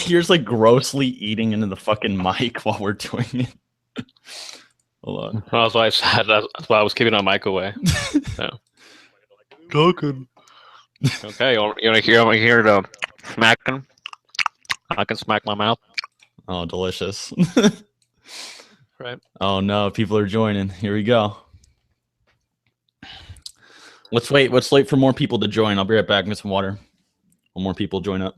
You're just like grossly eating into the fucking mic while we're doing it. Hold on. That's why I said. That's why I was keeping my mic away. So. Talking. Okay, you want to hear the smacking? I can smack my mouth. Oh, delicious. Right. Oh no, people are joining. Here we go. Let's wait. Let's wait for more people to join. I'll be right back and get some water. When more people join up.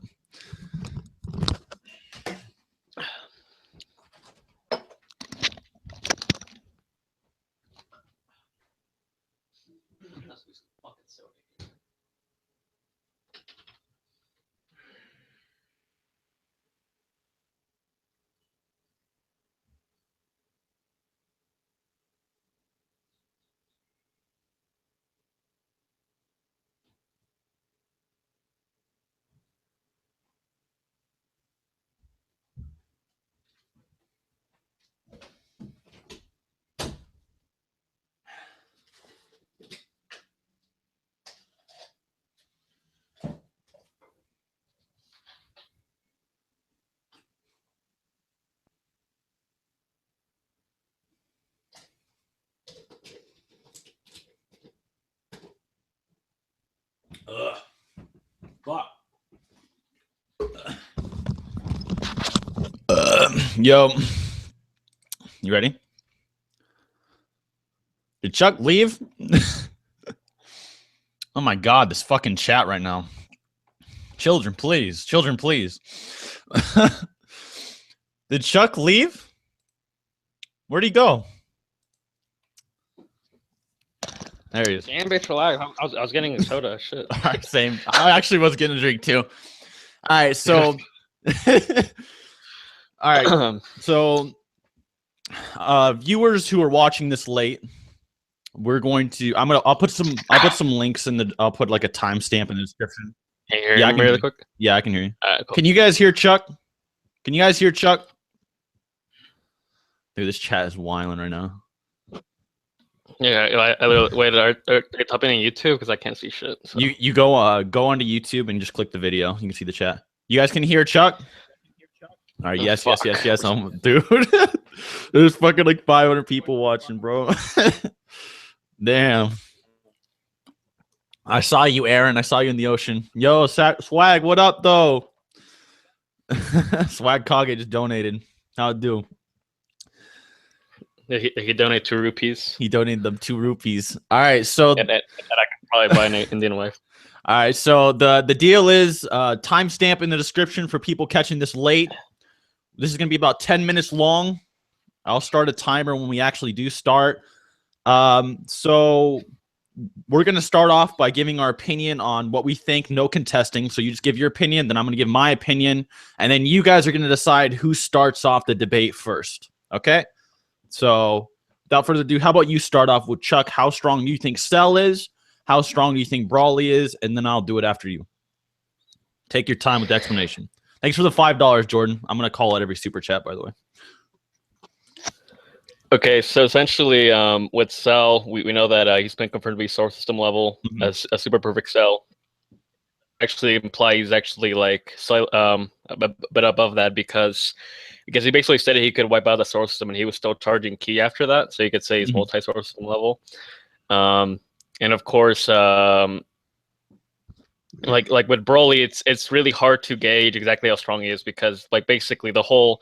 Fuck. Yo, you ready? Did Chuck leave? Oh my god, this fucking chat right now. Children, please. Children, please. Did Chuck leave? Where'd he go? There he is. Damn, bitch, relax. I was getting a soda. Shit. All right, same. I actually was getting a drink too. All right, so. All right, so viewers who are watching this late, we're going to. I'll put some links in the. I'll put like a timestamp in the description. Can you hear me really quick? Yeah, I can hear you. Cool. Can you guys hear Chuck? Can you guys hear Chuck? Dude, this chat is wilding right now. Yeah, wait. Are they typing in YouTube? Because I can't see shit. So. You go onto YouTube and just click the video. You can see the chat. You guys can hear Chuck? All right, yes. Dude, there's fucking like 500 people watching, bro. Damn. I saw you, Aaron. I saw you in the ocean. Yo, Swag, what up, though? Swag Kage just donated. How'd it do? He donated 2 rupees. He donated them 2 rupees. All right, so... And I can probably buy an Indian wife. All right, so the deal is timestamp in the description for people catching this late. This is going to be about 10 minutes long. I'll start a timer when we actually do start. So we're going to start off by giving our opinion on what we think, no contesting. So you just give your opinion, then I'm going to give my opinion, and then you guys are going to decide who starts off the debate first. Okay? So without further ado, how about you start off with Chuck? How strong do you think Cell is? How strong do you think Brawly is? And then I'll do it after you. Take your time with the explanation. Thanks for the $5, Jordan. I'm going to call out every super chat, by the way. Okay, so essentially with Cell, we know that he's been confirmed to be solar system level as a super perfect Cell. Actually implies he's actually like but above that because he basically said he could wipe out the solar system and he was still charging ki after that. So you could say he's multi-solar system level. And of course, like with Broly, it's really hard to gauge exactly how strong he is because like basically the whole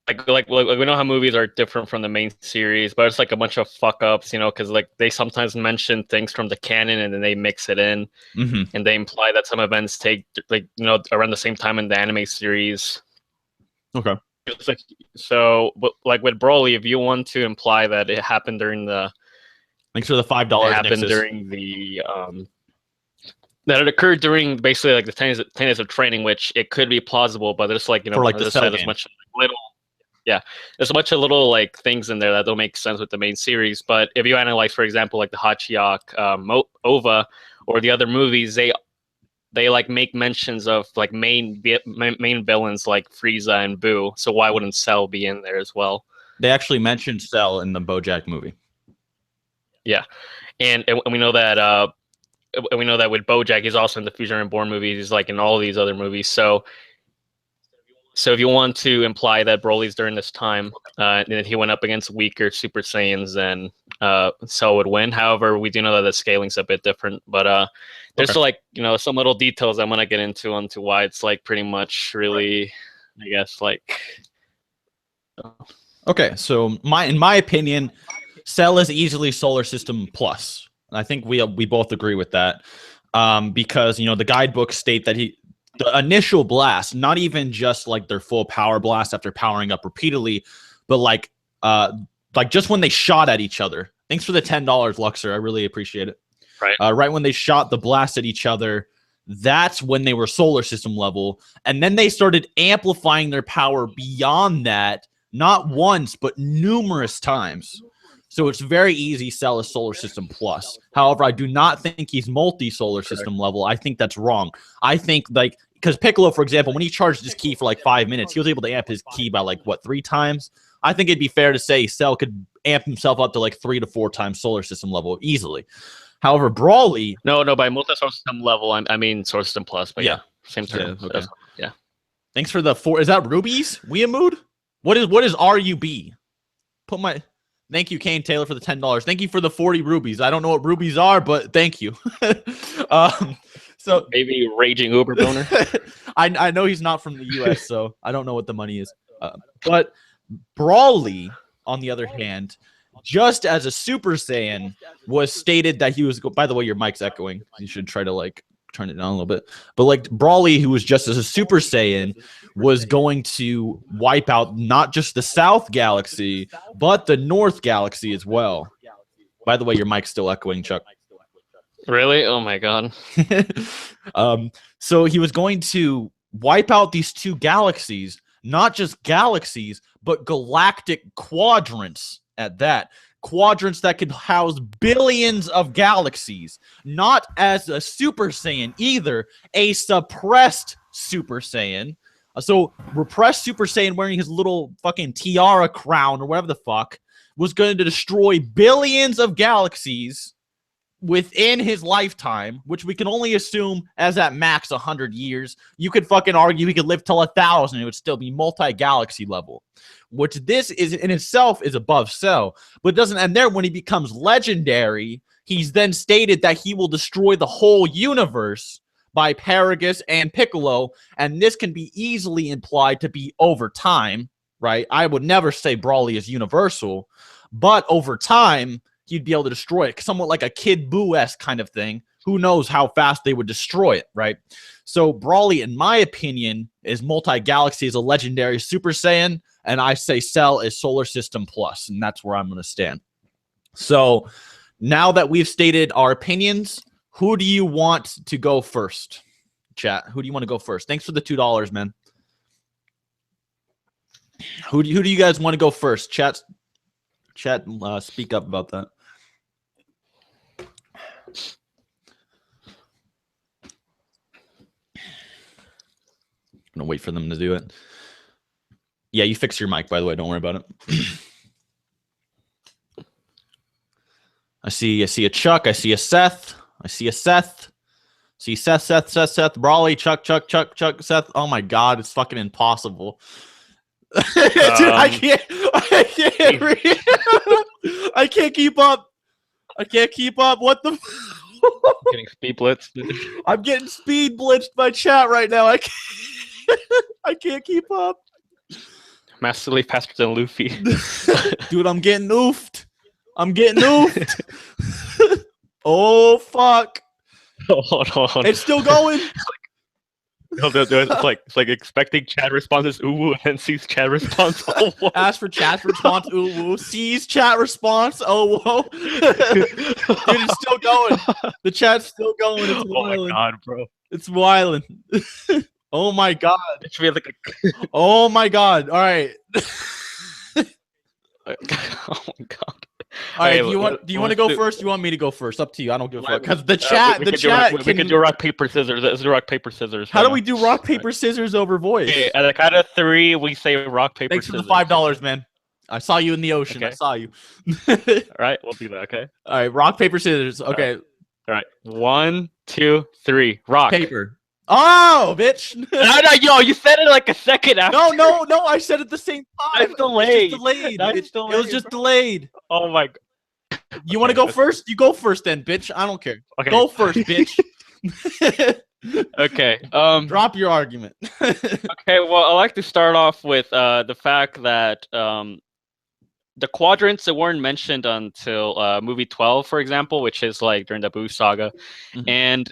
like we know how movies are different from the main series, but it's like a bunch of fuck ups, you know, because like they sometimes mention things from the canon and then they mix it in, and they imply that some events take like around the same time in the anime series. Okay. So, like with Broly, if you want to imply that it happened during the thanks for the $5. It happened during the that it occurred during basically like the 10 days of training, which it could be plausible, but there's like for like the Cell there's much little. Yeah, there's a bunch of little like things in there that don't make sense with the main series. But if you analyze, for example, like the Hachiyak, Ova, or the other movies, they like make mentions of like main villains like Frieza and Boo. So why wouldn't Cell be in there as well? They actually mentioned Cell in the BoJack movie. Yeah, and we know that with BoJack, he's also in the Fusion Reborn movies. He's like in all these other movies. So So if you want to imply that Broly's during this time, and if he went up against weaker Super Saiyans, then Cell would win. However, we do know that the scaling's a bit different. But there's still, like, some little details I'm gonna get into onto why it's like pretty much really, I guess, like. Okay, so in my opinion, Cell is easily Solar System Plus. I think we both agree with that, because the guidebooks state that the initial blast, not even just like their full power blast after powering up repeatedly, but like just when they shot at each other. Thanks for the $10, Luxor. I really appreciate it. Right. Right when they shot the blast at each other, that's when they were Solar System level, and then they started amplifying their power beyond that, not once but numerous times. So it's very easy. Cell is Solar System Plus. However, I do not think he's multi-solar system level. I think that's wrong. I think, like, because Piccolo, for example, when he charged his ki for like 5 minutes, he was able to amp his ki by like, what, 3 times? I think it'd be fair to say Cell could amp himself up to like 3 to 4 times Solar System level easily. However, Broly... No, by multi-solar system level, I mean Solar System Plus, but yeah, same term. Yeah, okay. Yeah. Thanks for the 4... Is that rubies? Weeamood? What is RUB? Put my... Thank you, Kane Taylor, for the $10. Thank you for the 40 rubies. I don't know what rubies are, but thank you. So maybe raging Uber boner. I know he's not from the U.S., so I don't know what the money is. But Broly, on the other hand, just as a Super Saiyan, was stated that he was... By the way, your mic's echoing. You should try to, like, turn it down a little bit. But, like, Broly, who was just as a Super Saiyan, was going to wipe out not just the South Galaxy, but the North Galaxy as well. By the way, your mic's still echoing, Chuck. Really? Oh my god. So he was going to wipe out these 2 galaxies, not just galaxies, but galactic quadrants at that. Quadrants that could house billions of galaxies. Not as a Super Saiyan either, a suppressed Super Saiyan. So repressed Super Saiyan wearing his little fucking tiara crown or whatever the fuck was going to destroy billions of galaxies within his lifetime, which we can only assume as at max 100 years. You could fucking argue he could live till 1,000. It would still be multi-galaxy level, which this is in itself is above Cell, but doesn't end there. When he becomes legendary, he's then stated that he will destroy the whole universe by Paragus and Piccolo, and this can be easily implied to be over time, right? I would never say Broly is universal, but over time, he'd be able to destroy it, somewhat like a Kid Buu-esque kind of thing. Who knows how fast they would destroy it, right? So Broly, in my opinion, is multi-galaxy, is a legendary Super Saiyan, and I say Cell is Solar System Plus, and that's where I'm going to stand. So now that we've stated our opinions, who do you want to go first? Chat, who do you want to go first? Thanks for the $2, man. Who do you guys want to go first? Chat, speak up about that. I'm gonna wait for them to do it. Yeah, you fix your mic, by the way. Don't worry about it. I see a Chuck. I see a Seth. I see a Seth. See Seth, Broly, Chuck, Seth. Oh my god, it's fucking impossible. Dude, I can't read. I can't keep up. What the? Getting speed blitzed. I'm getting speed blitzed by chat right now. I can't keep up. Massively faster than Luffy. Dude, I'm getting oofed. Oh fuck. Hold on. It's still going. It's like expecting chat responses, ooh, woo, and then sees chat response, oh, whoa. Ask for chat response, ooh, woo. Sees chat response, oh, whoa. Dude, it's still going. The chat's still going. It's wilding. Oh my god, bro. It's wilding. Oh my god. It's really like oh my god. All right. Oh my god. All right, do you want to go first? Do you want me to go first? Up to you. I don't give a fuck. Because the chat, we can do rock paper scissors. Let's do rock paper scissors. How do we do rock paper scissors over voice? Okay, at the count of 3, we say rock paper Thanks scissors. Thanks for the $5, man. I saw you in the ocean. Okay. I saw you. All right, we'll do that. Okay. All right, rock paper scissors. Okay. All right. 1, 2, 3. Rock. Paper. Oh, bitch. No, yo, you said it like a second after. No, I said it the same time. That's delayed. It was just delayed. That's It delayed, was just bro. delayed. Oh my god. You want to go first? You go first then, bitch. I don't care. Okay. Go first, bitch. Okay. Drop your argument. Okay, well, I like to start off with the fact that the quadrants that weren't mentioned until movie 12, for example, which is like during the Boo saga, and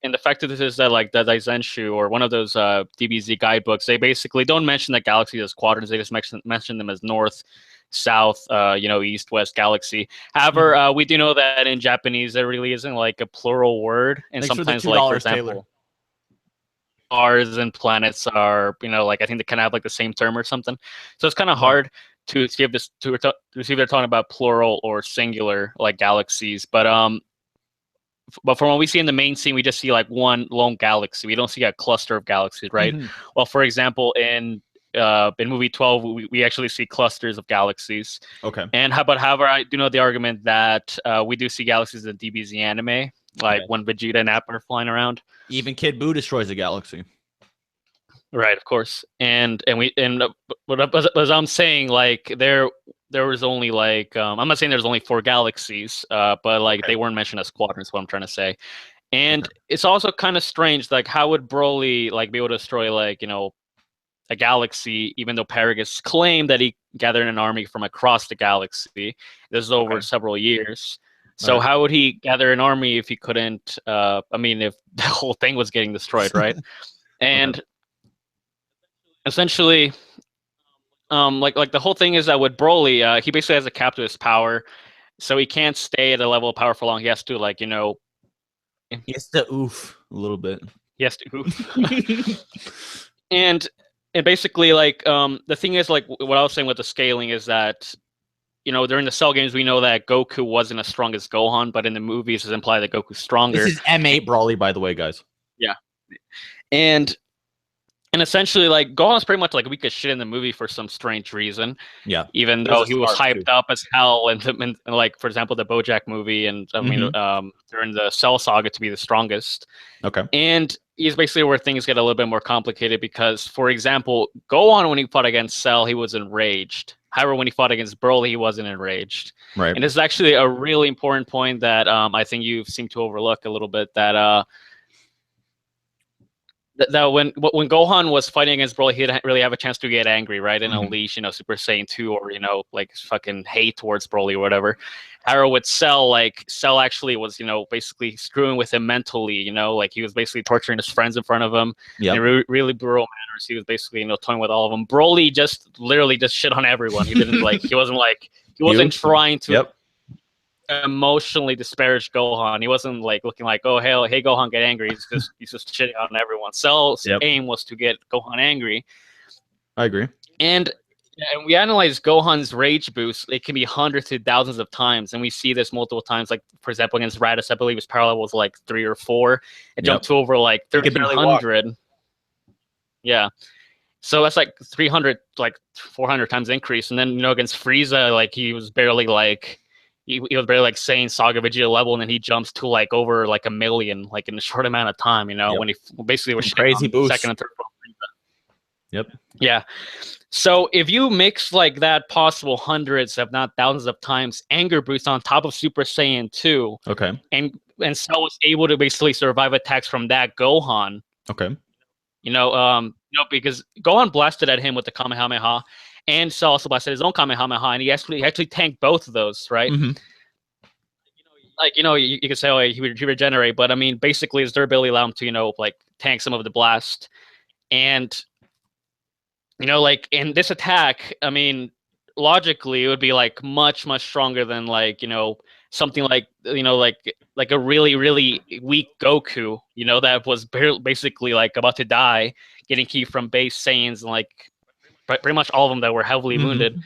the fact that this is that like the Daizenshu or one of those DBZ guidebooks, they basically don't mention the galaxies as quadrants. They just mention them as north, south, east, west galaxy. However, we do know that in Japanese there really isn't like a plural word, and Thanks sometimes for the $2, like for example. Taylor. Stars and planets are, like I think they kind of have like the same term or something. So it's kind of hard to see if they're talking about plural or singular like galaxies. But from what we see in the main scene, we just see like one lone galaxy. We don't see a cluster of galaxies, right? Well, for example, in movie 12, we actually see clusters of galaxies. Okay. And however, I do know the argument that we do see galaxies in DBZ anime, like when Vegeta and Appa are flying around. Even Kid Buu destroys a galaxy. Right, of course. And as I'm saying, like there was only like I'm not saying there's only 4 galaxies, but like they weren't mentioned as quadrants. What I'm trying to say, and it's also kind of strange. Like, how would Broly like be able to destroy like a galaxy, even though Paragus claimed that he gathered an army from across the galaxy? This is over several years. So how would he gather an army if he couldn't? I mean, if the whole thing was getting destroyed, right? And essentially, like the whole thing is that with Broly, he basically has a cap to his power, so he can't stay at a level of power for long. He has to like he has to oof a little bit. He has to oof. and basically like the thing is like what I was saying with the scaling is that during the Cell games we know that Goku wasn't as strong as Gohan, but in the movies it's implied that Goku's stronger. This is M8 Broly, by the way, guys. Yeah, and essentially, like, Gohan's pretty much like weak as shit in the movie for some strange reason. Yeah. Even though he was hyped up as hell, and like, for example, the BoJack movie, and I mean, during the Cell saga to be the strongest. Okay. And he's basically where things get a little bit more complicated because, for example, Gohan, when he fought against Cell, he was enraged. However, when he fought against Broly, he wasn't enraged. Right. And this is actually a really important point that I think you seem to overlook a little bit, that that when Gohan was fighting against Broly, he didn't really have a chance to get angry, right? And unleash, Super Saiyan 2 or, like fucking hate towards Broly or whatever. However, with Cell, like, Cell actually was, basically screwing with him mentally, like he was basically torturing his friends in front of him. Yeah. In really brutal manners. He was basically, toying with all of them. Broly literally just shit on everyone. He didn't he wasn't trying to. Yep. Emotionally disparage Gohan. He wasn't like looking like, oh hell, hey Gohan, get angry. He's just shitting on everyone. Cell's aim was to get Gohan angry. I agree. And we analyze Gohan's rage boost. It can be hundreds to thousands of times, and we see this multiple times. Like for example, against Raditz, I believe his power level was like 3 or 4. It jumped to over like 1,300. Yeah. So that's like 300, like 400 times increase. And then against Frieza, like he was barely like. He was barely like saying Saga Vegeta level, and then he jumps to like over like 1 million, like in a short amount of time. When he basically was crazy boost. Second and third. Yep. Yeah. So if you mix like that possible hundreds, if not thousands of times, anger boost on top of Super Saiyan 2. Okay. And Cell was able to basically survive attacks from that Gohan. Okay. Because Gohan blasted at him with the Kamehameha. And Cell also blasted his own Kamehameha, and he actually tanked both of those, right? You could say, oh, he regenerate, but I mean, basically, his durability allowed him to, like tank some of the blast, and like in this attack, I mean, logically, it would be like much stronger than like something like like a really weak Goku, that was basically like about to die, getting ki from base Saiyans and like. Pretty much all of them that were heavily wounded.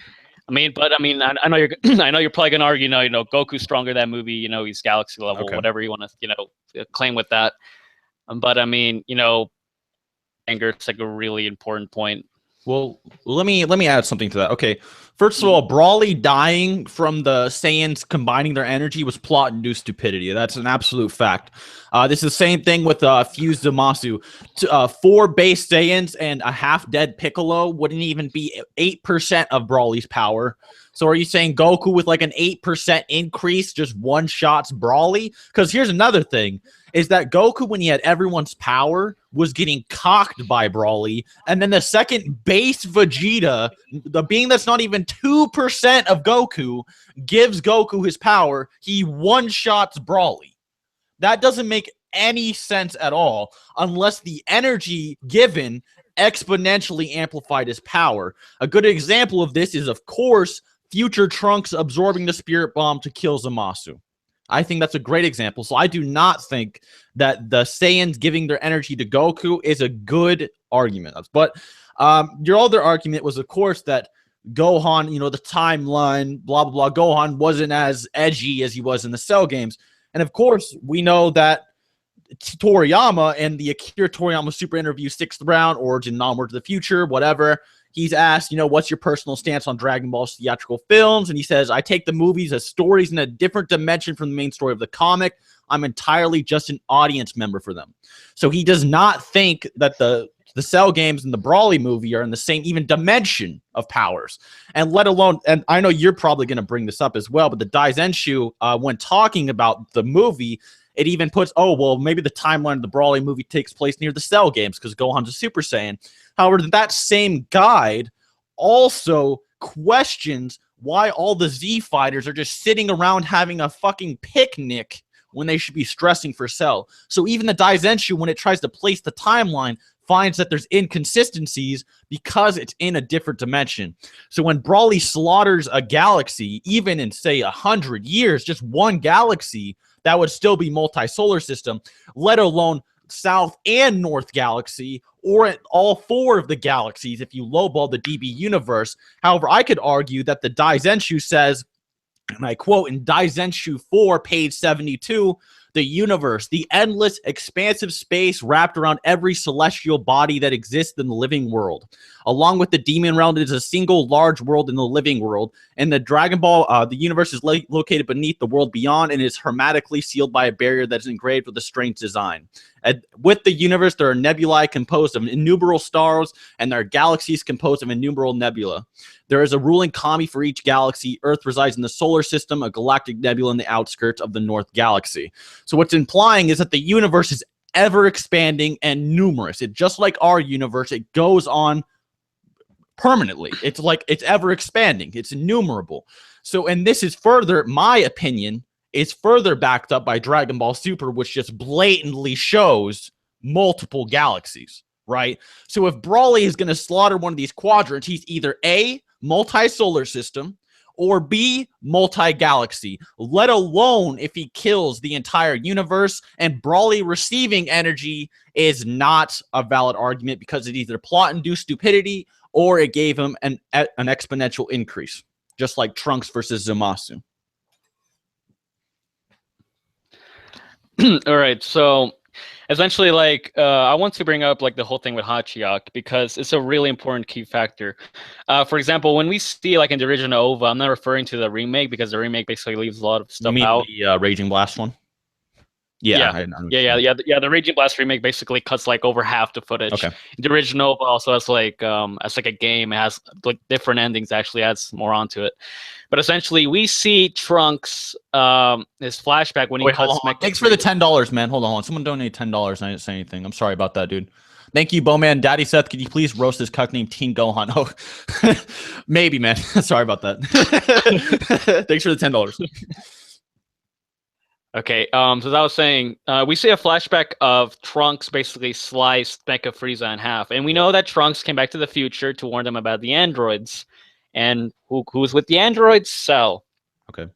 I mean, I know you're I know you're probably gonna argue, Goku's stronger that movie, he's galaxy level, whatever you want to, claim with that. But I mean, anger, it's like a really important point. Well, let me add something to that. Okay, First of all, Brawly dying from the Saiyans combining their energy was plot-induced stupidity. That's an absolute fact. This is the same thing with Fused Zamasu. 4 base Saiyans and a half-dead Piccolo wouldn't even be 8% of Brawly's power. So are you saying Goku with like an 8% increase just one-shots Brawly? Because here's another thing, is that Goku, when he had everyone's power, was getting cocked by Brawly. And then the second base Vegeta, the being that's not even 2% of Goku, gives Goku his power, he one-shots Brawly. That doesn't make any sense at all unless the energy given exponentially amplified his power. A good example of this is, of course, future Trunks absorbing the Spirit Bomb to kill Zamasu. I think that's a great example. So I do not think that the Saiyans giving their energy to Goku is a good argument. But your other argument was, of course, that Gohan, the timeline, blah, blah, blah, Gohan wasn't as edgy as he was in the Cell games. And, of course, we know that Toriyama and the Akira Toriyama Super Interview 6th Round, Origin, Onward to the Future, whatever, he's asked, what's your personal stance on Dragon Ball's theatrical films? And he says, I take the movies as stories in a different dimension from the main story of the comic. I'm entirely just an audience member for them. So he does not think that the Cell games and the Brawly movie are in the same even dimension of powers. And let alone, and I know you're probably going to bring this up as well, but the Daizenshu, when talking about the movie, it even puts, maybe the timeline of the Brawly movie takes place near the Cell games because Gohan's a Super Saiyan. However, that same guide also questions why all the Z fighters are just sitting around having a fucking picnic when they should be stressing for Cell. So even the Daizenshu, when it tries to place the timeline, finds that there's inconsistencies because it's in a different dimension. So when Brawly slaughters a galaxy, even in, say, 100 years, just one galaxy, that would still be multi-solar system, let alone South and North Galaxy, or at all 4 of the galaxies if you lowball the DB universe. However, I could argue that the Daizenshu says, and I quote in Daizenshu 4, page 72, the universe, the endless, expansive space wrapped around every celestial body that exists in the living world. Along with the demon realm, it is a single large world in the living world. And the Dragon Ball, the universe is located beneath the world beyond and is hermetically sealed by a barrier that is engraved with a strange design. And with the universe, there are nebulae composed of innumerable stars, and there are galaxies composed of innumerable nebula. There is a ruling kami for each galaxy. Earth resides in the solar system, a galactic nebula in the outskirts of the North Galaxy. So what's implying is that the universe is ever expanding and numerous. It just like our universe, it goes on permanently. It's like it's ever expanding. It's innumerable. So, and this is further, my opinion, is further backed up by Dragon Ball Super, which just blatantly shows multiple galaxies, right? So if Brawly is going to slaughter one of these quadrants, he's either A, multi-solar system, or B, multi-galaxy, let alone if he kills the entire universe. And Brawly receiving energy is not a valid argument because it either plot-induced stupidity or it gave him an exponential increase, just like Trunks versus Zamasu. All right, so essentially, I want to bring up the whole thing with Hachiyak because it's a really important key factor. For example, when we see in the original OVA, I'm not referring to the remake because the remake basically leaves a lot of stuff out. The Raging Blast one? Yeah. The Raging Blast remake basically cuts over half the footage. Okay. The original OVA also has as a game, it has different endings, actually adds more onto it. But essentially, we see Trunks, his flashback when he cuts. Thanks for the $10, man. Hold on. Someone donated $10 and I didn't say anything. I'm sorry about that, dude. Thank you, Bowman. Daddy Seth, could you please roast this cuck named Teen Gohan? Oh, maybe, man. Sorry about that. Thanks for the $10. Okay, so as I was saying, we see a flashback of Trunks basically sliced Mecha Frieza in half. And we know that Trunks came back to the future to warn them about the androids. And who's with the androids? Cell. Okay.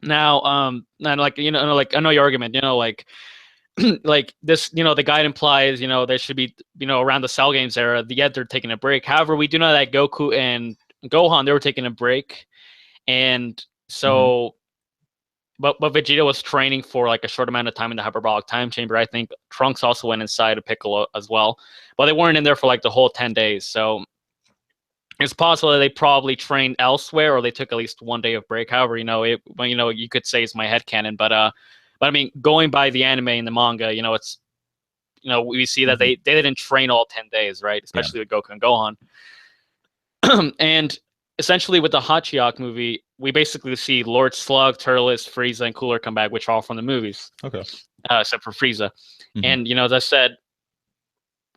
Now, and I know your argument, this, the guide implies, there should be, around the Cell games era, yet they're taking a break. However, we do know that Goku and Gohan, they were taking a break. And so... But Vegeta was training for a short amount of time in the hyperbolic time chamber. I think Trunks also went inside of Piccolo as well, but they weren't in there for the whole 10 days. So it's possible that they probably trained elsewhere, or they took at least 1 day of break. However, you could say it's my headcanon, but I mean, going by the anime and the manga, it's we see that they didn't train all 10 days, right? Especially with Goku and Gohan. And essentially with the Hachiyak movie, we basically see Lord Slug, Turles, Frieza, and Cooler come back, which are all from the movies. Okay. Except for Frieza. And, as I said,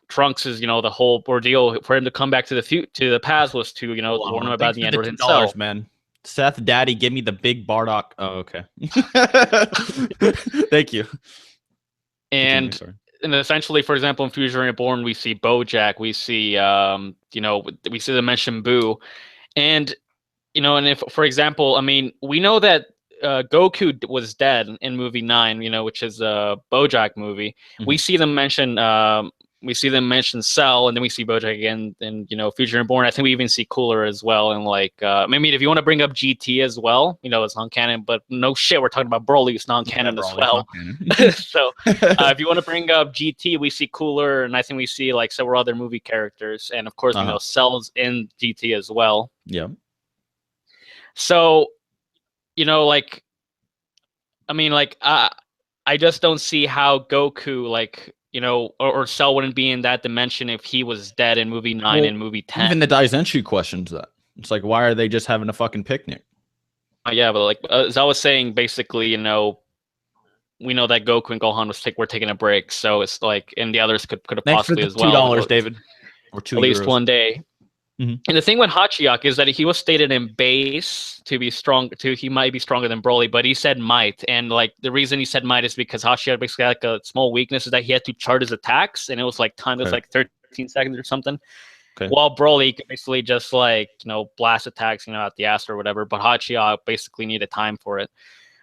Trunks is, the whole ordeal for him to come back to the past was to, warn him about the Android himself. Man. Seth, Daddy, give me the big Bardock. Oh, okay. Thank you. And essentially, for example, in Fusion Reborn, we see Bojack, we see, we see them mention Boo. And, and if, for example, I mean, we know that Goku was dead in movie 9, which is a Bojack movie. We see them mention Cell, and then we see Bojack again in Future Reborn. I think we even see Cooler as well. And maybe if you want to bring up GT as well, it's non-canon, but no shit, we're talking about Broly, it's non-canon as well. So if you want to bring up GT, we see Cooler, and I think we see several other movie characters, and of course Cell's in GT as well. Yeah. So I just don't see how Goku or Cell wouldn't be in that dimension if he was dead in movie 9 and movie 10. Even the Daisenshu questions that. It's like, why are they just having a fucking picnic? Yeah, but as I was saying, basically, we know that Goku and Gohan were taking a break, so it's and the others could have possibly as well. $2, David, or €2 at least 1 day. And the thing with Hachiyak is that he was stated in base to be strong. He might be stronger than Broly, but he said might, and the reason he said might is because Hachiyak basically had a small weakness is that he had to chart his attacks, and it was time. It was 13 seconds or something. Okay. While Broly could basically just blast attacks at the ass or whatever, but Hachiyak basically needed time for it.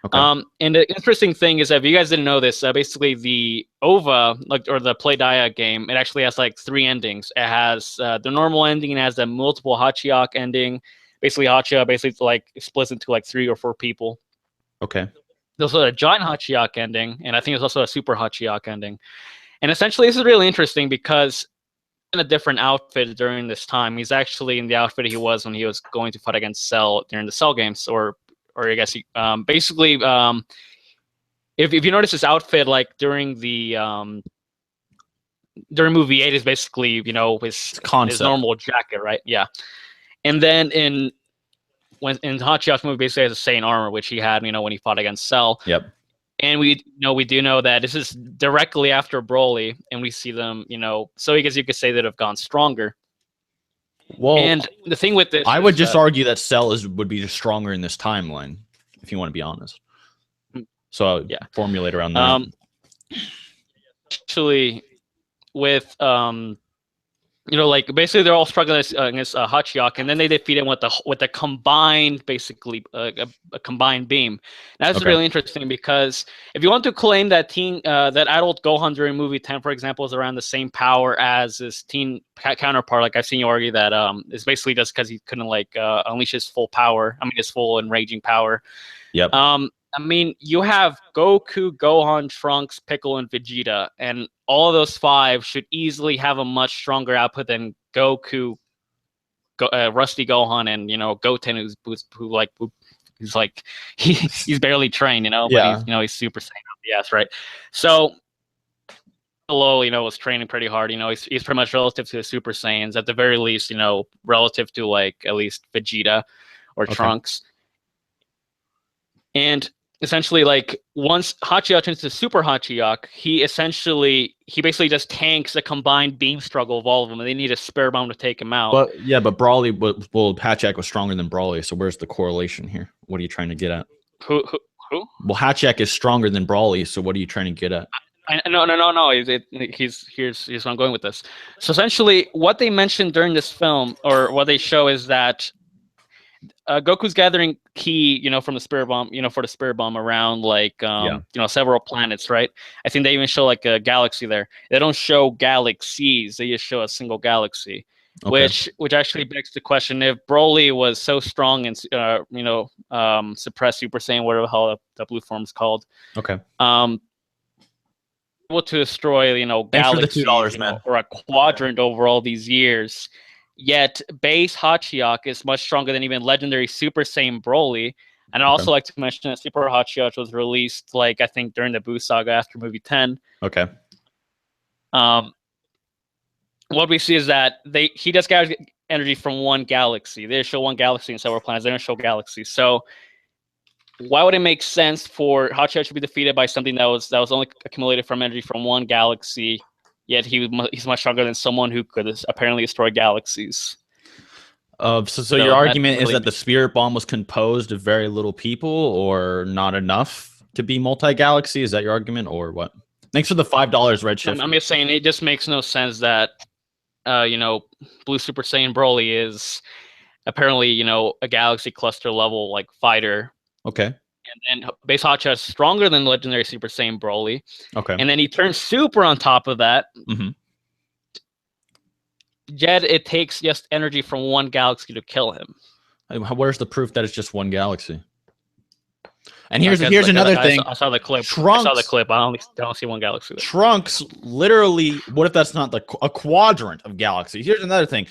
Okay. And the interesting thing is that if you guys didn't know this, basically the OVA or the Play Dia game, it actually has 3 endings. It has the normal ending, and it has the multiple Hachiyak ending. Basically, Hachiyak splits into 3 or 4 people. Okay. There's also a giant Hachiyak ending, and I think there's also a super Hachiyak ending. And essentially, this is really interesting because in a different outfit during this time. He's actually in the outfit he was when he was going to fight against Cell during the Cell games, or I guess he basically if you notice his outfit during the during movie 8 is basically his normal jacket, right? Yeah. And then in Hachiya's movie basically has the same armor which he had when he fought against Cell. Yep. And we do know that this is directly after Broly, and we see them so I guess you could say that have gone stronger. Well, and the thing with this, I would just argue that Cell would be stronger in this timeline, if you want to be honest. So yeah, formulate around that. Actually, with basically they're all struggling against Hachiyak, and then they defeat him with a combined, basically a combined beam. Now, that's really interesting because if you want to claim that that adult Gohan during movie 10, for example, is around the same power as his teen counterpart, I've seen you argue that it's basically just because he couldn't unleash his full power. I mean, his full enraging power. Yep. I mean, you have Goku, Gohan, Trunks, Piccolo, and Vegeta, and all of those 5 should easily have a much stronger output than Goku, Rusty Gohan, and Goten, he's barely trained, but he's Super Saiyan up the ass, right? So Piccolo, was training pretty hard. He's pretty much relative to the Super Saiyans, at the very least, relative to at least Vegeta or Trunks. And essentially, once Hachiyak turns to Super Hachiyak, he basically just tanks a combined beam struggle of all of them, and they need a spare bomb to take him out. But Broly, Hachiyak was stronger than Broly, so where's the correlation here? What are you trying to get at? Who? Well, Hachiyak is stronger than Broly, so what are you trying to get at? No. Here's where I'm going with this. So essentially, what they mentioned during this film, or what they show, is that Goku's gathering ki, from the spirit bomb, for the spirit bomb around several planets, right? I think they even show a galaxy there. They don't show galaxies; they just show a single galaxy, which actually begs the question: if Broly was so strong and suppressed Super Saiyan, whatever the hell the blue form is called, able to destroy galaxies, $2, man, or a quadrant over all these years. Yet base Hachiyak is much stronger than even legendary Super Saiyan Broly. And I'd also like to mention that Super Hachiyak was released, like, I think during the Buu Saga after movie 10. Okay. What we see is that he does get energy from one galaxy. They show one galaxy in several planets. They don't show galaxies. So why would it make sense for Hachiyak to be defeated by something that was only accumulated from energy from one galaxy? Yet he's much stronger than someone who could apparently destroy galaxies. So your argument is that the Spirit Bomb was composed of very little people, or not enough to be multi-galaxy? Is that your argument, or what? Thanks for the $5, Redshift. I'm just saying it just makes no sense that Blue Super Saiyan Broly is apparently a galaxy cluster level like fighter. Okay. And then base Hachiyak is stronger than legendary Super Saiyan Broly. Okay. And then he turns super on top of that. Mm-hmm. Yet it takes just energy from one galaxy to kill him. Where's the proof that it's just one galaxy? And here's another thing. I saw the clip. Trunks, I saw the clip. I don't see one galaxy there. Trunks literally. What if that's not a quadrant of galaxies? Here's another thing.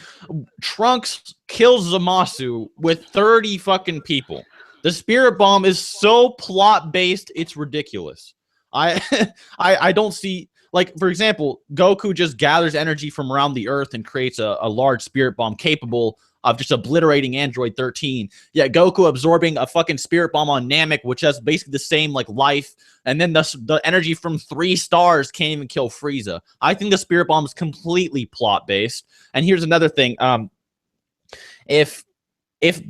Trunks kills Zamasu with 30 fucking people. The Spirit Bomb is so plot based, it's ridiculous. I don't see, like, for example, Goku just gathers energy from around the Earth and creates a large Spirit Bomb capable of just obliterating Android 13. Yeah, Goku absorbing a fucking Spirit Bomb on Namek, which has basically the same like life, and then the energy from 3 stars can't even kill Frieza. I think the Spirit Bomb is completely plot based. And here's another thing. If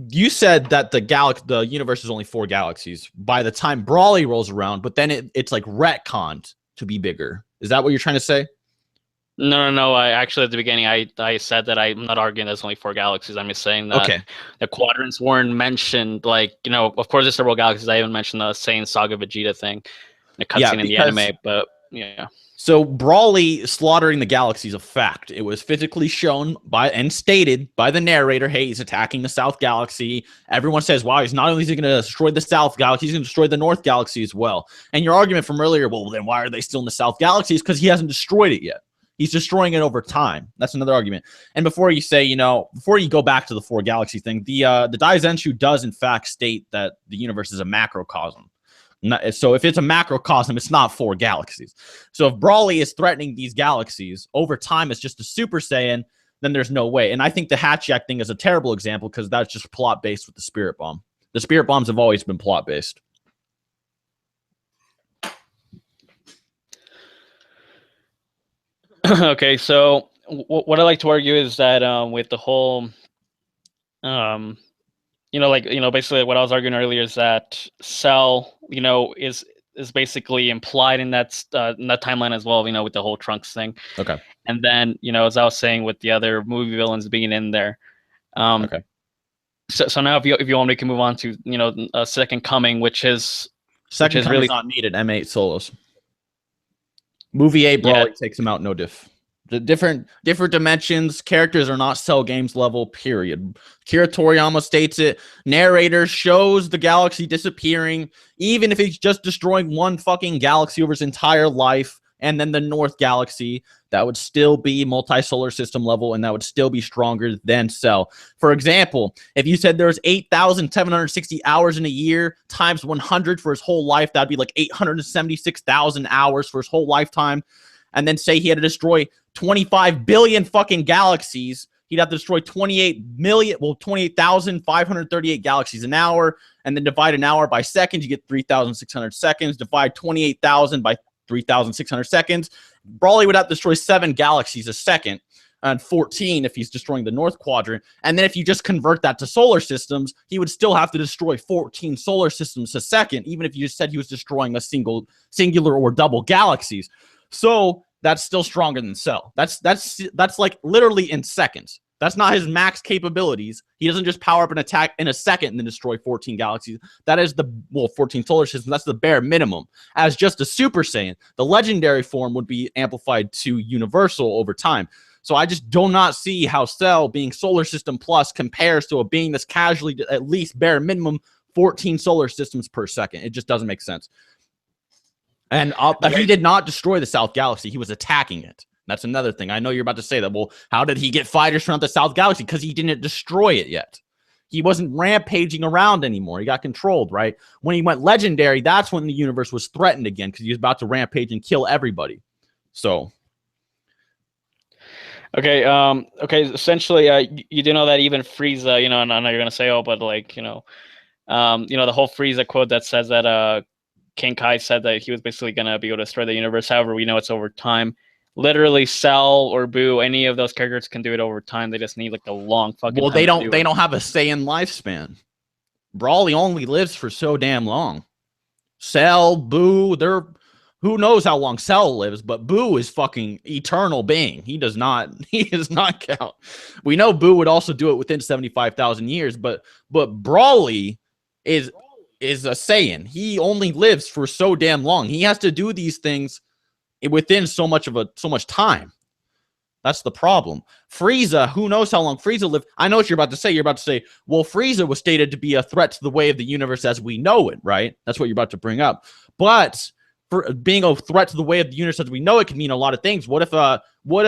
you said that the universe is only 4 galaxies by the time Brawly rolls around, but then it's like retconned to be bigger. Is that what you're trying to say? No. I actually at the beginning I said that I'm not arguing there's only 4 galaxies. I'm just saying that the quadrants weren't mentioned. Like, of course there's several galaxies. I even mentioned the Saiyan Saga Vegeta thing, the cutscene in the anime, but yeah. So Brawly slaughtering the galaxy is a fact. It was physically shown and stated by the narrator, hey, he's attacking the South Galaxy. Everyone says, wow, he's not only going to destroy the South Galaxy, he's going to destroy the North Galaxy as well. And your argument from earlier, well, then why are they still in the South Galaxy? Is because he hasn't destroyed it yet. He's destroying it over time. That's another argument. And before you say, before you go back to the 4 galaxy thing, the Daizenshu does in fact state that the universe is a macrocosm. So if it's a macrocosm, it's not 4 galaxies. So if Brawly is threatening these galaxies over time, it's just a Super Saiyan, then there's no way. And I think the Hachiyak thing is a terrible example because that's just plot based with the Spirit Bomb. The Spirit Bombs have always been plot based. Okay, so what I like to argue is that with the whole basically what I was arguing earlier is that Cell, is basically implied in that timeline as well, with the whole Trunks thing. Okay. And then, as I was saying with the other movie villains being in there. Okay. So now if you want, we can move on to, Second Coming, which is really not needed. M8 solos. Movie 8 Brawly takes him out, no diff. The different dimensions, characters are not Cell Games level, period. Kira Toriyama states it. Narrator shows the galaxy disappearing, even if he's just destroying one fucking galaxy over his entire life, and then the North Galaxy, that would still be multi-solar system level, and that would still be stronger than Cell. For example, if you said there's 8,760 hours in a year times 100 for his whole life, that'd be like 876,000 hours for his whole lifetime. And then say he had to destroy 25 billion fucking galaxies, he'd have to destroy 28,538 galaxies an hour, and then divide an hour by seconds, you get 3,600 seconds. Divide 28,000 by 3,600 seconds. Brawly would have to destroy 7 galaxies a second, and 14 if he's destroying the North Quadrant. And then if you just convert that to solar systems, he would still have to destroy 14 solar systems a second, even if you just said he was destroying a singular or double galaxies. So that's still stronger than Cell. That's like literally in seconds. That's not his max capabilities. He doesn't just power up an attack in a second and then destroy 14 galaxies. That is 14 solar systems. That's the bare minimum. As just a Super Saiyan, the legendary form would be amplified to universal over time. So I just do not see how Cell being solar system plus compares to a being that's casually at least bare minimum 14 solar systems per second. It just doesn't make sense. And he did not destroy the South Galaxy. He was attacking it. That's another thing. I know you're about to say that. Well, how did he get fighters from the South Galaxy? Because he didn't destroy it yet. He wasn't rampaging around anymore. He got controlled, right? When he went legendary, that's when the universe was threatened again because he was about to rampage and kill everybody. So, okay, okay. Essentially, you do know that even Frieza, and I know you're gonna say, oh, but like, the whole Frieza quote that says that King Kai said that he was basically gonna be able to destroy the universe. However, we know it's over time. Literally, Cell or Boo, any of those characters can do it over time. They just need like a long fucking. Well, they don't have a Saiyan lifespan. Broly only lives for so damn long. Cell, Boo, who knows how long Cell lives, but Boo is fucking eternal being. He does not count. We know Boo would also do it within 75,000 years, but Broly is a Saiyan. He only lives for so damn long. He has to do these things within so much time. That's the problem. Frieza, who knows how long Frieza lived? I know what you're about to say. You're about to say, well, Frieza was stated to be a threat to the way of the universe as we know it, right? That's what you're about to bring up. But for being a threat to the way of the universe as we know it can mean a lot of things. What if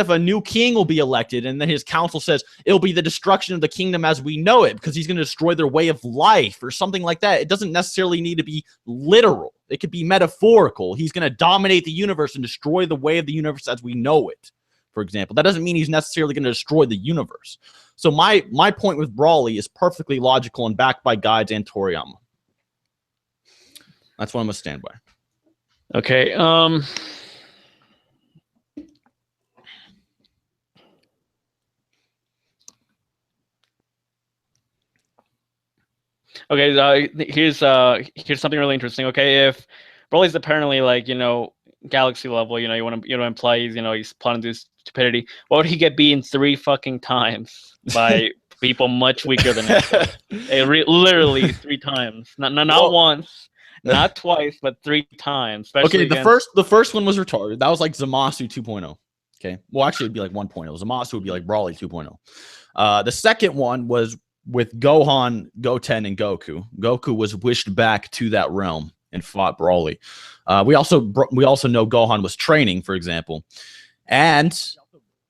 a new king will be elected and then his council says it'll be the destruction of the kingdom as we know it because he's going to destroy their way of life or something like that? It doesn't necessarily need to be literal. It could be metaphorical. He's going to dominate the universe and destroy the way of the universe as we know it, for example. That doesn't mean he's necessarily going to destroy the universe. So my point with Broly is perfectly logical and backed by guides and Toriyama. That's what I'm going to stand by. Okay. Okay. Here's something really interesting. Okay, if Broly's apparently like galaxy level, you want to imply he's plotting to do stupidity. Why would he get beaten 3 fucking times by people much weaker than him? Literally 3 times. Not once. Not twice, but 3 times. Okay, the first one was retarded. That was like Zamasu 2.0. Okay. Well, actually, it'd be like 1.0. Zamasu would be like Broly 2.0. The second one was with Gohan, Goten, and Goku. Goku was wished back to that realm and fought Broly. We also know Gohan was training, for example. And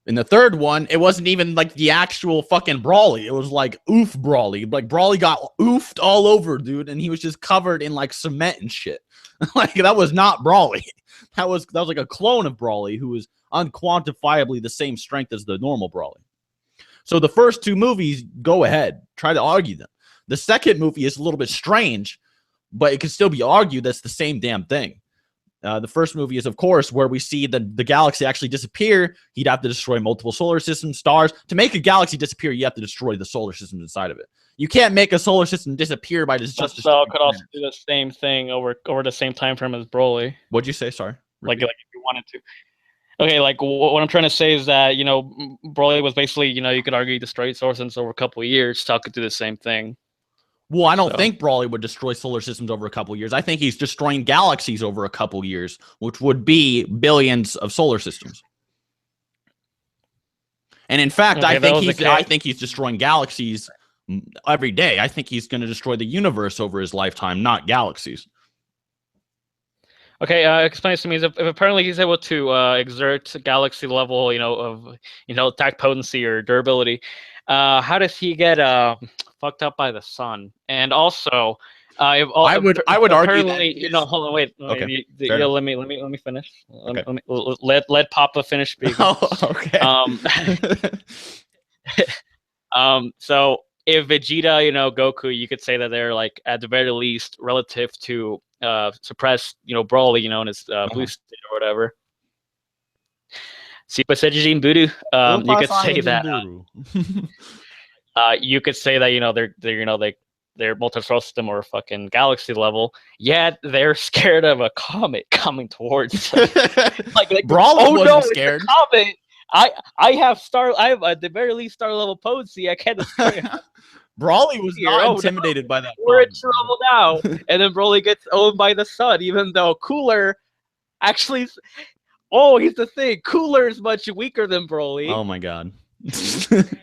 in the third one, it wasn't even like the actual fucking Broly. It was like oof Broly. Like Broly got oofed all over, dude, and he was just covered in like cement and shit. Like that was not Broly. That was like a clone of Broly who was unquantifiably the same strength as the normal Broly. So the first 2 movies, go ahead, try to argue them. The second movie is a little bit strange, but it can still be argued that's the same damn thing. The first movie is, of course, where we see the galaxy actually disappear. He'd have to destroy multiple solar systems, stars. To make a galaxy disappear, you have to destroy the solar systems inside of it. You can't make a solar system disappear by just Cell could also do the same thing over the same time frame as Broly. What'd you say? Sorry. Like if you wanted to. Okay, like what I'm trying to say is that Broly was basically you could argue he destroyed solar systems over a couple of years. Cell could do the same thing. Well, I don't think Broly would destroy solar systems over a couple of years. I think he's destroying galaxies over a couple of years, which would be billions of solar systems. And in fact, I think he's destroying galaxies every day. I think he's going to destroy the universe over his lifetime, not galaxies. Okay, explain to me if apparently he's able to exert galaxy level, of attack potency or durability. How does he get fucked up by the sun? And also, I would argue that hold on, wait. Okay. Let me finish. Okay. Let Papa finish speaking. Oh, okay. So if Vegeta, Goku, you could say that they're like at the very least relative to suppress, Broly, in his blue state or whatever. Super Saiyajin Voodoo. You could say that. You could say that they're multi-solar system or fucking galaxy level. Yet they're scared of a comet coming towards them. like Broly wasn't scared. It's a comet. I have at the very least star level potency. I can't destroy it. Broly was not intimidated by that. We're in trouble now. And then Broly gets owned by the sun, even though Cooler actually. Oh, he's the thing. Cooler is much weaker than Broly. Oh my god.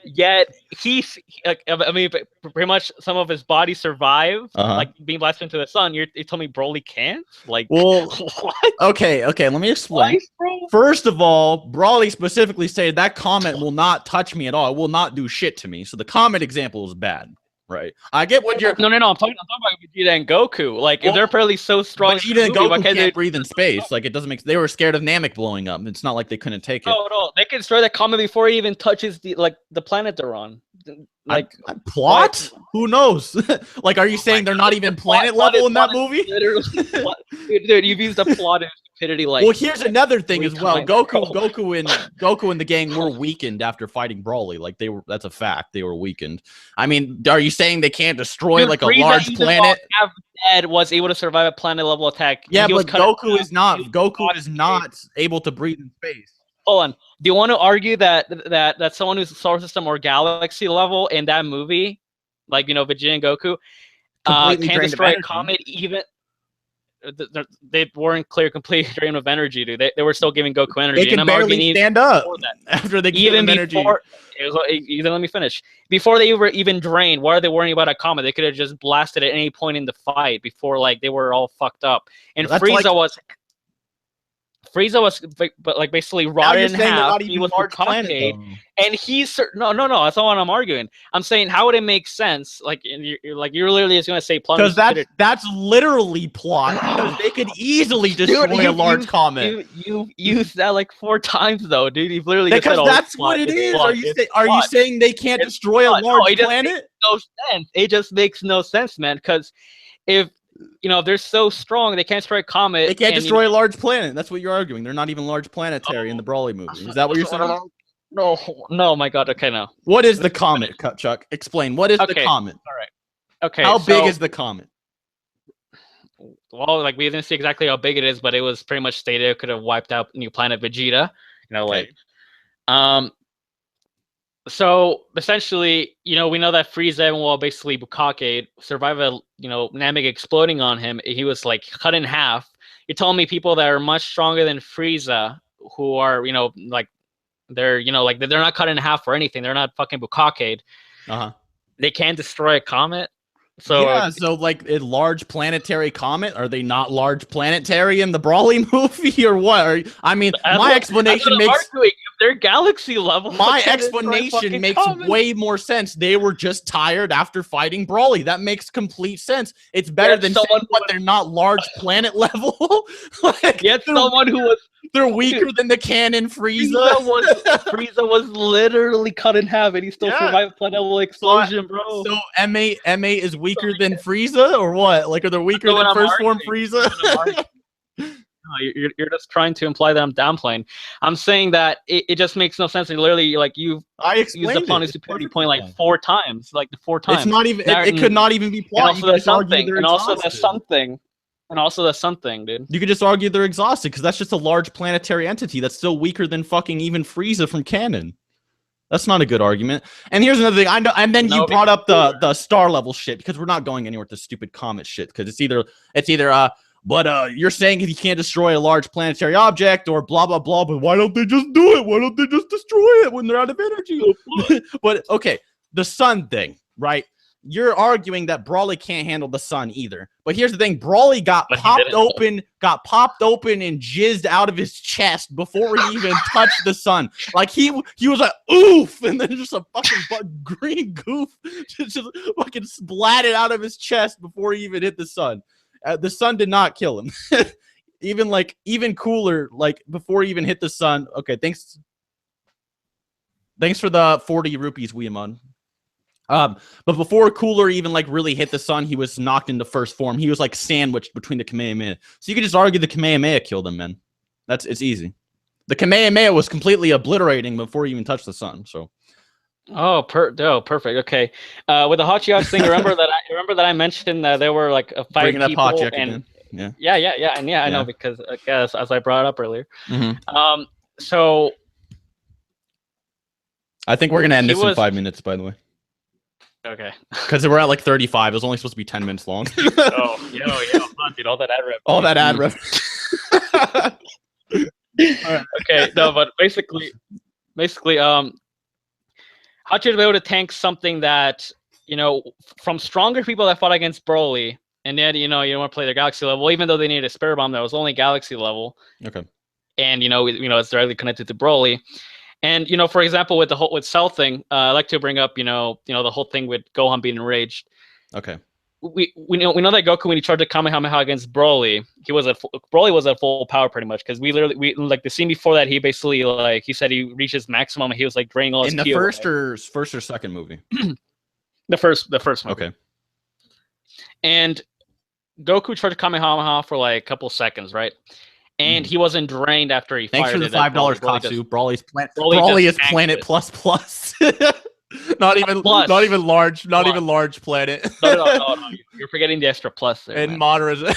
Yet I mean, pretty much some of his body survived, like being blasted into the sun. You told me Broly can't? Like, well, what? Okay, let me explain. Twice, bro? First of all, Broly specifically said that comment will not touch me at all. It will not do shit to me. So the comment example is bad, right? I get what you're. No. I'm talking about Vegeta and Goku. Like, if they're apparently so strong, Vegeta and Goku can't breathe in space. Like, it doesn't make. They were scared of Namek blowing up. It's not like they couldn't take it. No, they can destroy that comet before he even touches the planet they're on. Like, plot? What? Who knows? Like, are you saying they're not even planet level in that movie? Dude, you've used the plot and stupidity. Like, well, here's another thing as well. Goku and the gang were weakened after fighting Broly. Like, they were. That's a fact. They were weakened. I mean, are you saying they can't destroy like a large planet? Ed was able to survive a planet level attack. Yeah, but Goku is not. Goku is not able to breathe in space. Hold on. Do you want to argue that someone who's solar system or galaxy level in that movie, like, you know, Vegeta and Goku, can destroy a comet even? They weren't complete drain of energy, dude. They were still giving Goku energy. They can barely stand up after they give them energy. Let me finish. Before they were even drained, why are they worrying about a comet? They could have just blasted at any point in the fight before, like, they were all fucked up. And Frieza was like basically rotted in half. He was concave, and he's no. That's not what I'm arguing. I'm saying, how would it make sense? Like, you're literally just gonna say plot because that's literally plot. Because they could easily destroy a large comet. You used that like 4 times though, dude. You've literally because just said, that's what it is. Are you saying they can't destroy a large planet? No sense. It just makes no sense, man. Because if they're so strong, they can't destroy a comet. They can't destroy a large planet. That's what you're arguing. They're not even large planetary in the Broly movie. Is that what you're saying? No, my God. Okay, no. What is the comet, Chuck? Explain. What is the comet? All right. Okay. How big is the comet? Well, like, we didn't see exactly how big it is, but it was pretty much stated it could have wiped out new planet Vegeta. So essentially, we know that Frieza, while basically Bukake survived Namek exploding on him, he was like cut in half. You're telling me people that are much stronger than Frieza, who are they're not cut in half for anything. They're not fucking Bukake. They can't destroy a comet. So yeah, so like a large planetary comet, are they not large planetary in the Broly movie or what? My explanation makes if they're galaxy level. My explanation makes way more sense. They were just tired after fighting Broly. That makes complete sense. It's better than saying they're not large planet level. Someone who was they're weaker than the canon Frieza. Frieza was literally cut in half, and he still survived planet level explosion, bro. So MA is weaker than Frieza, or what? Like, are they weaker than first form Frieza? No, you're just trying to imply that I'm downplaying. I'm saying that it just makes no sense. And literally, like, you've used the plot superiority point like 4 times. Like, 4 times. It's not even. It could not even be plot. And also the something. And also the something. And also the something, dude. You could just argue they're exhausted because that's just a large planetary entity that's still weaker than fucking even Frieza from canon. That's not a good argument. And here's another thing. I know. And then you brought up the star level shit, because we're not going anywhere with the stupid comet shit, because it's either but you're saying if you can't destroy a large planetary object or blah blah blah, but why don't they just do it? Why don't they just destroy it when they're out of energy? But okay, the sun thing, right? You're arguing that Broly can't handle the sun either. But here's the thing: Broly got popped open and jizzed out of his chest before he even touched the sun. Like, he was like, oof, and then just a fucking green goof just fucking splatted out of his chest before he even hit the sun. The sun did not kill him. even cooler, like, before he even hit the sun. Okay, thanks for the 40 rupees, Weemon. But before Cooler even like really hit the sun, he was knocked into first form. He was like sandwiched between the Kamehameha. So you could just argue the Kamehameha killed him, man. It's easy. The Kamehameha was completely obliterating before he even touched the sun. So. Perfect. Okay. With the Hachiyashi thing, remember that I mentioned that there were like 5 bringing people up Hachiyashi and again. Yeah. I know, because I guess as I brought up earlier. Mm-hmm. So I think we're gonna end this in 5 minutes, by the way. Okay. Because we're at like 35. It was only supposed to be 10 minutes long. Dude, all that ad rep. All that ad rep. All right. Okay, no, but basically, how'd you be able to tank something that, from stronger people that fought against Broly, and then, you don't want to play their Galaxy level, even though they needed a Spirit Bomb that was only Galaxy level. Okay. And, it's directly connected to Broly. And, for example, with Cell thing, I like to bring up, the whole thing with Gohan being enraged. Okay. We know that Goku, when he charged a Kamehameha against Broly, Broly was at full power pretty much, because we like the scene before that, he basically he said he reached his maximum and he was like draining all his in the ki first away. or second movie. the first movie. Okay. And Goku charged Kamehameha for like a couple seconds, right? And he wasn't drained after he Thanks fired for the $5, Katsu. Broly is planet plus. Not even large planet. No. You're forgetting the extra plus there. And man. Madara.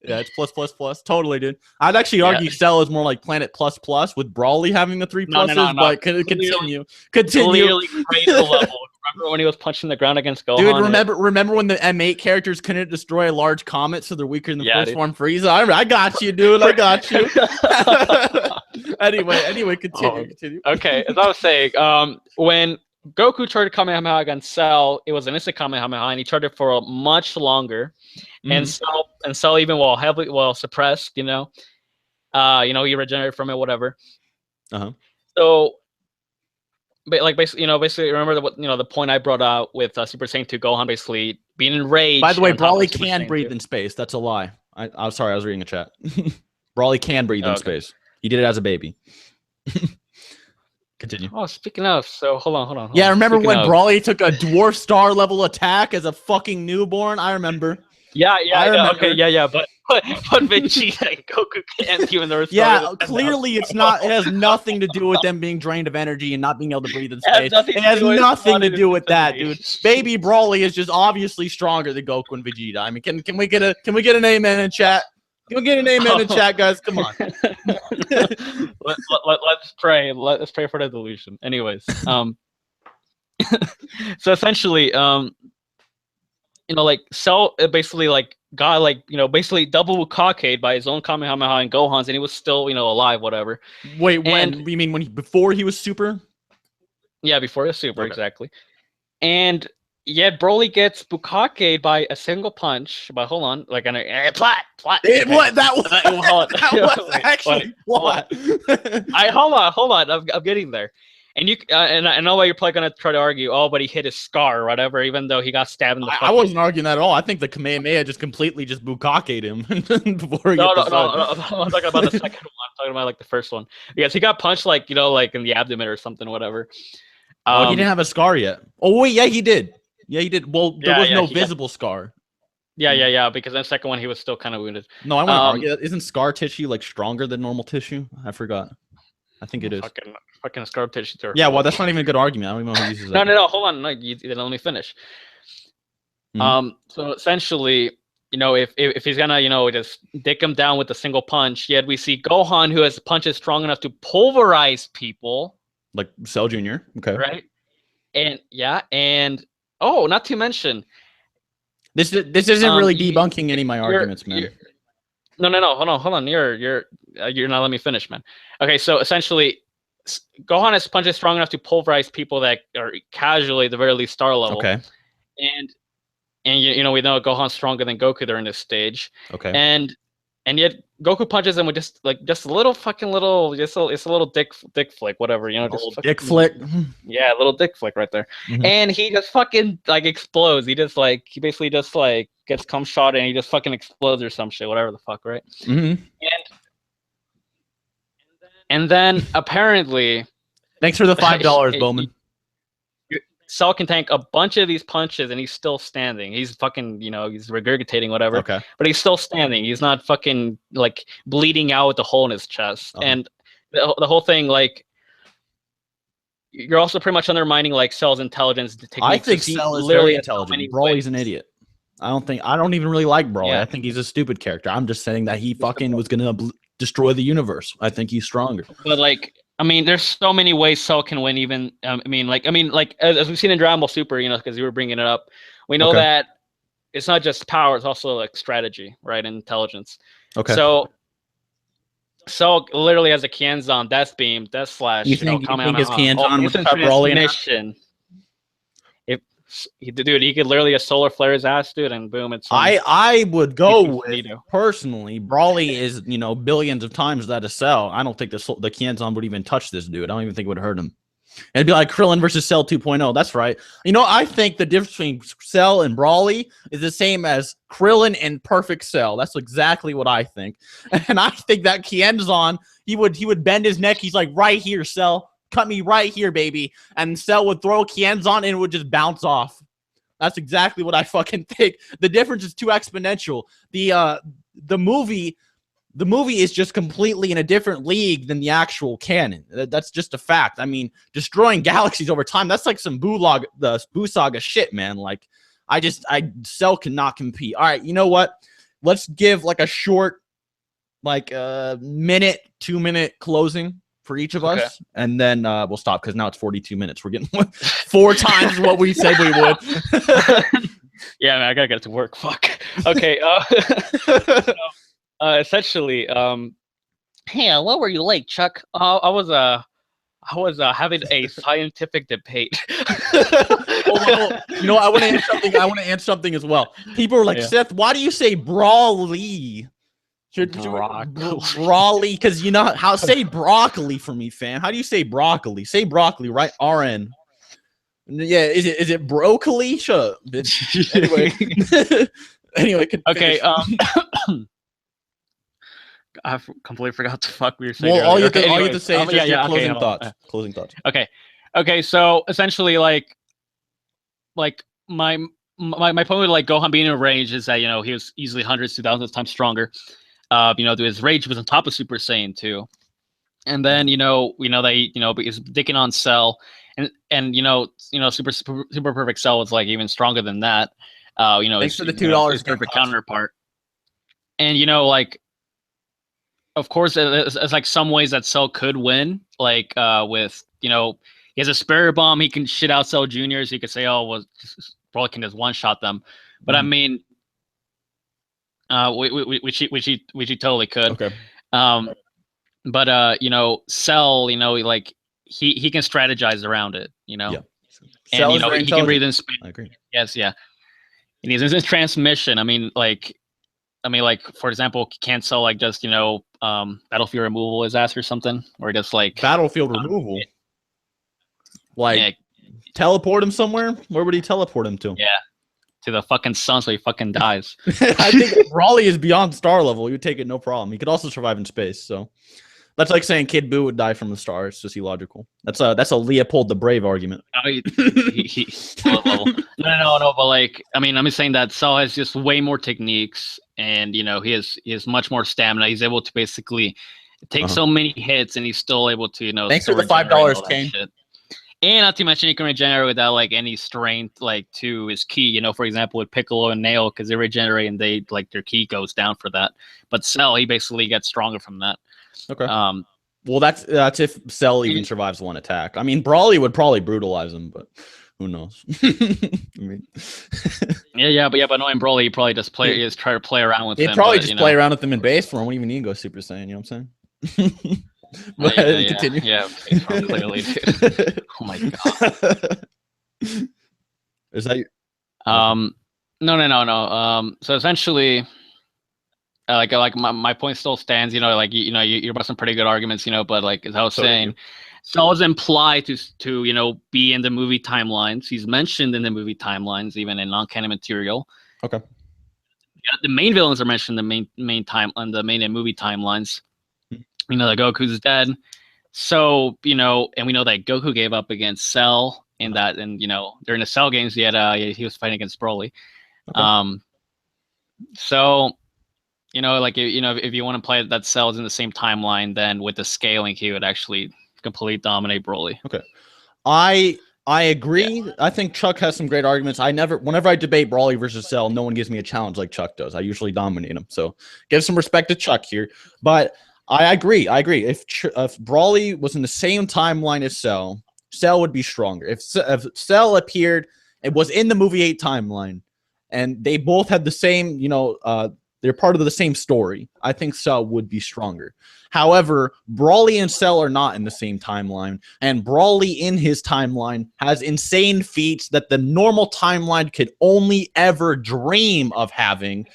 Yeah, it's plus. Totally, dude. I'd actually argue Cell is more like planet plus with Brawly having the 3 pluses, no. but continue. Clearly great level. Remember when he was punching the ground against Gohan? Dude, remember when the M8 characters couldn't destroy a large comet, so they're weaker than the first one, Frieza? I got you, dude. I got you. Anyway, continue. Okay, as I was saying, when Goku charged Kamehameha against Cell, it was an instant Kamehameha, and he charged it for much longer. And Cell, even while suppressed, he regenerated from it, whatever. So, but basically, remember the point I brought out with Super Saiyan 2 Gohan basically being enraged. By the way, Broly can breathe in space. That's a lie. I'm sorry, I was reading a chat. Broly can breathe in space. He did it as a baby. Continue. Oh, speaking of, so hold on. Yeah, remember when Broly took a dwarf star level attack as a fucking newborn? I remember. Yeah. But Vegeta and Goku can't, even though clearly it's not. It has nothing to do with them being drained of energy and not being able to breathe in space. It has nothing to do with that, dude. Baby Broly is just obviously stronger than Goku and Vegeta. I mean, can we get an amen in chat? Can we get an amen in chat, guys? Come on. Let's pray. Let's pray for the delusion. Anyways, so essentially, Cell basically got basically double Bukkake by his own Kamehameha and Gohan's, and he was still alive, whatever. Wait, when you mean before he was super? Yeah, before he was super, exactly. And yet Broly gets Bukkake by a single punch. But hold on, plot. What that was actually what? Hold on. I'm getting there. And and I know why you're probably gonna try to argue, but he hit his scar or whatever, even though he got stabbed in the. I wasn't arguing that at all. I think the Kamehameha just completely Bukkaked him before he. No. I'm talking about the second one. I'm talking about the first one. Yes, he got punched in the abdomen or something, whatever. He didn't have a scar yet. Oh wait, yeah, he did. Well, there was no visible scar. Yeah. Because in the second one, he was still kind of wounded. No, I want to argue that. Isn't scar tissue stronger than normal tissue? I forgot. I think it is. Fucking scar tissue. Yeah, well, that's not even a good argument. I don't even know who uses that. No. Hold on. No, you didn't let me finish. So essentially, if he's gonna, just dick him down with a single punch, yet we see Gohan, who has punches strong enough to pulverize people. Like Cell Jr. Okay. Right. And not to mention, this isn't really debunking any of my arguments, man. No. Hold on. You're not letting me finish, man. Okay, so essentially, Gohan has punches strong enough to pulverize people that are casually, at the very least, star level. Okay. And we know Gohan's stronger than Goku during this stage. Okay. And yet Goku punches him with just a little it's a little dick flick, whatever, just dick flick. Yeah, a little dick flick right there. And he just fucking explodes. He basically just gets cum shot and he just fucking explodes or some shit, whatever the fuck, right? And then apparently, thanks for the $5, Bowman. Cell can tank a bunch of these punches and he's still standing. He's fucking, he's regurgitating, whatever. Okay. But he's still standing. He's not fucking bleeding out with the hole in his chest. And the whole thing, you're also pretty much undermining Cell's intelligence techniques. I think Cell is very intelligent. Broly's an idiot. I don't even really like Broly. Yeah. I think he's a stupid character. I'm just saying that he fucking was gonna destroy the universe. I think he's stronger. But there's so many ways Cell can win. Even as we've seen in Dragon Ball Super, because you were bringing it up, we know that it's not just power; it's also strategy, right, and intelligence. Okay. So Cell literally has a Kienzan, Death Beam, Death Slash. You think his Kienzan would stop Broly transmission? Dude, he could literally a solar flare his ass, dude, and boom, it's. I would go with personally. Broly is billions of times that of Cell. I don't think the Kienzon would even touch this dude. I don't even think it would hurt him. It'd be like Krillin versus Cell 2.0. That's right. I think the difference between Cell and Broly is the same as Krillin and Perfect Cell. That's exactly what I think. And I think that Kienzon, he would bend his neck. He's like, right here, Cell. Cut me right here, baby. And Cell would throw Kienzon and it would just bounce off. That's exactly what I fucking think. The difference is too exponential. The movie is just completely in a different league than the actual canon. That's just a fact. I mean, destroying galaxies over time, that's like some Buu Saga shit, man. Like, Cell cannot compete. All right, you know what? Let's give like a short, like 2-minute closing for each of us, and then we'll stop because now it's 42 minutes. We're getting 4 times what we said we would. Yeah, man, I gotta get to work. Fuck. Okay. Essentially, hey, what were you like, Chuck? I was having a scientific debate. I want to answer something. I want to answer something as well. People are like, Seth, why do you say Brawly? Brawly, because how say broccoli for me, fam. How do you say broccoli? Say broccoli, right? RN. Yeah, is it broccoli? Shut up, bitch. Anyway, okay. I completely forgot the fuck we were saying. Well, all you have to say is just your closing thoughts. Closing thoughts. Okay. So essentially, like my point with like Gohan being in range is that he was easily hundreds to thousands of times stronger. His rage was on top of Super Saiyan 2, and then we know that he is dicking on Cell, and Super Perfect Cell was like even stronger than that. Thanks for the $2 perfect counterpart, and of course, it's like some ways that Cell could win, like with he has a Spirit Bomb, he can shit out Cell Juniors. He could say, Broly can just one shot them, but I mean, which he totally could. Okay. But Cell, like he can strategize around it, Yeah. And he can breathe in space. I agree. Yes, yeah. And he's in his transmission. I mean, for example, can Cell like just battlefield removal his ass or something, or just like battlefield removal, teleport him somewhere? Where would he teleport him to? Yeah, to the fucking sun, so he fucking dies. I think Brawly is beyond star level. He would take it no problem. He could also survive in space. So that's like saying Kid Buu would die from the stars. It's just illogical. That's a Leopold the Brave argument. No, but I'm just saying that Cell has just way more techniques, and he has much more stamina. He's able to basically take so many hits, and he's still able to Thanks for the $5, Kane. And not to mention, he can regenerate without any strength, to his ki. For example, with Piccolo and Nail, because they regenerate and they their ki goes down for that. But Cell, he basically gets stronger from that. Okay. Well, that's if Cell even survives one attack. I mean, Brawly would probably brutalize him, but who knows? I mean, but knowing Brawly, he probably just try to play around with him. He'd probably just play around with him in base form. Wouldn't even need to go Super Saiyan. You know what I'm saying? But continue. Yeah, clearly. Oh my god. Is that? No. So essentially, my point still stands. You're about some pretty good arguments. But as I was saying, Cell is implied to be in the movie timelines. He's mentioned in the movie timelines, even in non-canon material. Okay. Yeah, the main villains are mentioned in the main time on the main and movie timelines. That Goku's dead. So, and we know that Goku gave up against Cell in that, and during the Cell games, he was fighting against Broly. Okay. So, if you want to play that Cell is in the same timeline, then with the scaling, he would actually completely dominate Broly. Okay. I agree. Yeah. I think Chuck has some great arguments. Whenever I debate Brawly versus Cell, no one gives me a challenge like Chuck does. I usually dominate him. So give some respect to Chuck here. But I agree. If Brawly was in the same timeline as Cell, Cell would be stronger. If Cell appeared, it was in the movie 8 timeline, and they both had the same, They're part of the same story. I think Cell would be stronger. However, Brawly and Cell are not in the same timeline, and Brawly in his timeline has insane feats that the normal timeline could only ever dream of having.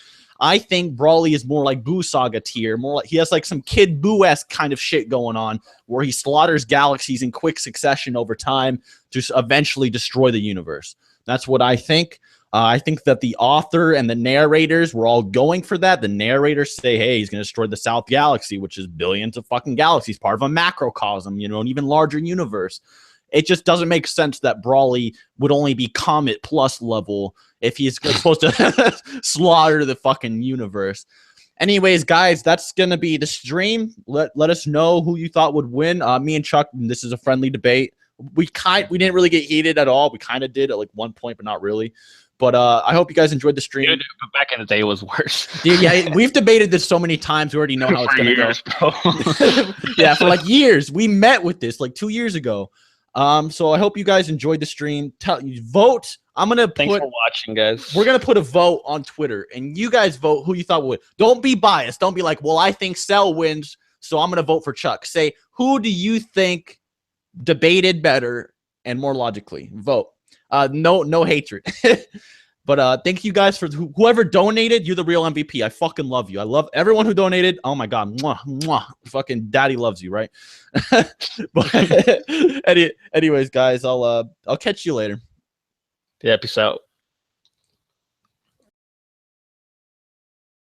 I think Brawly is more like Boo Saga tier, more like he has like some Kid Boo-esque kind of shit going on, where he slaughters galaxies in quick succession over time to eventually destroy the universe. That's what I think. I think that the author and the narrators were all going for that. The narrators say, hey, he's going to destroy the South Galaxy, which is billions of fucking galaxies, part of a macrocosm, you know, an even larger universe. It just doesn't make sense that Brawly would only be Comet Plus level if he's supposed to slaughter the fucking universe. Anyways, guys, that's going to be the stream. Let us know who you thought would win. Me and Chuck, this is a friendly debate. We didn't really get heated at all. We kind of did at like one point, but not really. But I hope you guys enjoyed the stream. Dude, back in the day, it was worse. Dude, yeah, we've debated this so many times. We already know how it's going to go. Yeah, for like years. We met with this like 2 years ago. So I hope you guys enjoyed the stream. Vote. I'm gonna Thanks for watching, guys. We're gonna put a vote on Twitter, and you guys vote who you thought would. Don't be biased. Don't be like, well, I think Cell wins, so I'm gonna vote for Chuck. Say, who do you think debated better and more logically? Vote. No hatred. But thank you guys for whoever donated. You're the real MVP. I fucking love you. I love everyone who donated. Oh my god, mwah, mwah. Fucking daddy loves you, right? But anyways, guys, I'll catch you later. Yeah, peace out.